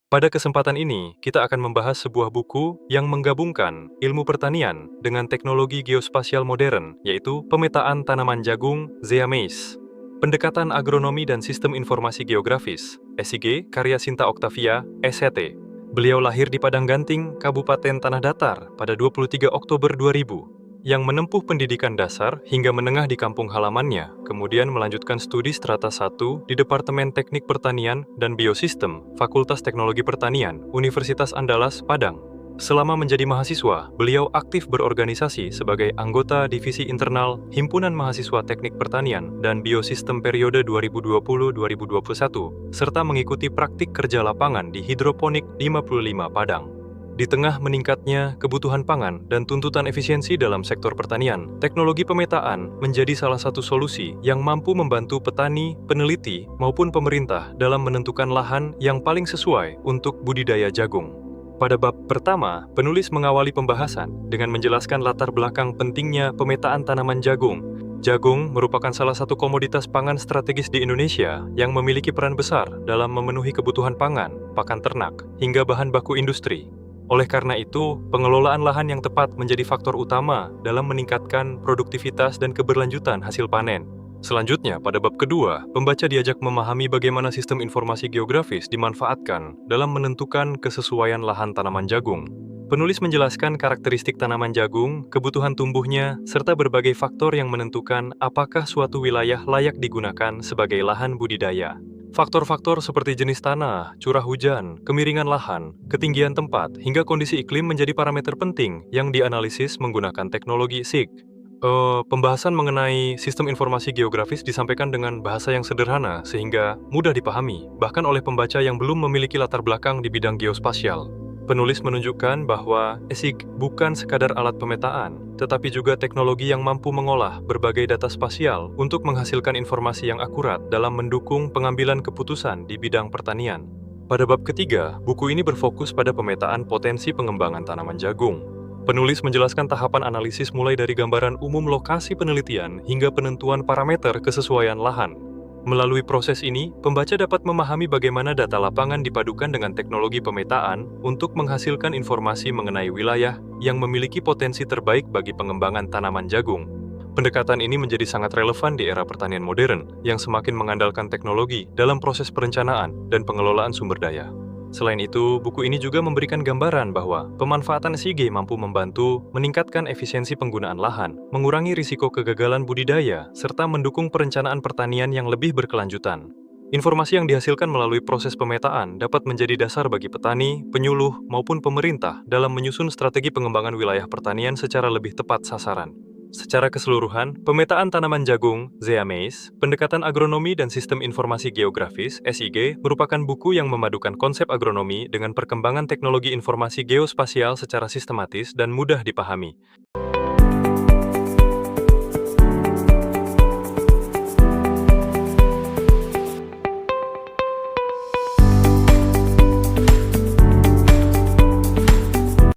Pada kesempatan ini, kita akan membahas sebuah buku yang menggabungkan ilmu pertanian dengan teknologi geospasial modern, yaitu Pemetaan Tanaman Jagung, Zea mays. Pendekatan Agronomi dan Sistem Informasi Geografis, SIG, karya Sinta Octavia, SHT. Beliau lahir di Padang Ganting, Kabupaten Tanah Datar pada 23 Oktober 2000, yang menempuh pendidikan dasar hingga menengah di kampung halamannya, kemudian melanjutkan studi strata 1 di Departemen Teknik Pertanian dan Biosistem, Fakultas Teknologi Pertanian, Universitas Andalas, Padang. Selama menjadi mahasiswa, beliau aktif berorganisasi sebagai anggota divisi internal Himpunan Mahasiswa Teknik Pertanian dan Biosistem periode 2020-2021, serta mengikuti praktik kerja lapangan di Hidroponik 55 Padang. Di tengah meningkatnya kebutuhan pangan dan tuntutan efisiensi dalam sektor pertanian, teknologi pemetaan menjadi salah satu solusi yang mampu membantu petani, peneliti, maupun pemerintah dalam menentukan lahan yang paling sesuai untuk budidaya jagung. Pada bab pertama, penulis mengawali pembahasan dengan menjelaskan latar belakang pentingnya pemetaan tanaman jagung. Jagung merupakan salah satu komoditas pangan strategis di Indonesia yang memiliki peran besar dalam memenuhi kebutuhan pangan, pakan ternak, hingga bahan baku industri. Oleh karena itu, pengelolaan lahan yang tepat menjadi faktor utama dalam meningkatkan produktivitas dan keberlanjutan hasil panen. Selanjutnya, pada bab kedua, pembaca diajak memahami bagaimana sistem informasi geografis dimanfaatkan dalam menentukan kesesuaian lahan tanaman jagung. Penulis menjelaskan karakteristik tanaman jagung, kebutuhan tumbuhnya, serta berbagai faktor yang menentukan apakah suatu wilayah layak digunakan sebagai lahan budidaya. Faktor-faktor seperti jenis tanah, curah hujan, kemiringan lahan, ketinggian tempat, hingga kondisi iklim menjadi parameter penting yang dianalisis menggunakan teknologi SIG. Pembahasan mengenai sistem informasi geografis disampaikan dengan bahasa yang sederhana sehingga mudah dipahami, bahkan oleh pembaca yang belum memiliki latar belakang di bidang geospasial. Penulis menunjukkan bahwa SIG bukan sekadar alat pemetaan, tetapi juga teknologi yang mampu mengolah berbagai data spasial untuk menghasilkan informasi yang akurat dalam mendukung pengambilan keputusan di bidang pertanian. Pada bab ketiga, buku ini berfokus pada pemetaan potensi pengembangan tanaman jagung. Penulis menjelaskan tahapan analisis mulai dari gambaran umum lokasi penelitian hingga penentuan parameter kesesuaian lahan. Melalui proses ini, pembaca dapat memahami bagaimana data lapangan dipadukan dengan teknologi pemetaan untuk menghasilkan informasi mengenai wilayah yang memiliki potensi terbaik bagi pengembangan tanaman jagung. Pendekatan ini menjadi sangat relevan di era pertanian modern yang semakin mengandalkan teknologi dalam proses perencanaan dan pengelolaan sumber daya. Selain itu, buku ini juga memberikan gambaran bahwa pemanfaatan SIG mampu membantu meningkatkan efisiensi penggunaan lahan, mengurangi risiko kegagalan budidaya, serta mendukung perencanaan pertanian yang lebih berkelanjutan. Informasi yang dihasilkan melalui proses pemetaan dapat menjadi dasar bagi petani, penyuluh, maupun pemerintah dalam menyusun strategi pengembangan wilayah pertanian secara lebih tepat sasaran. Secara keseluruhan, pemetaan tanaman jagung, Zea mays, pendekatan agronomi dan sistem informasi geografis, SIG, merupakan buku yang memadukan konsep agronomi dengan perkembangan teknologi informasi geospasial secara sistematis dan mudah dipahami.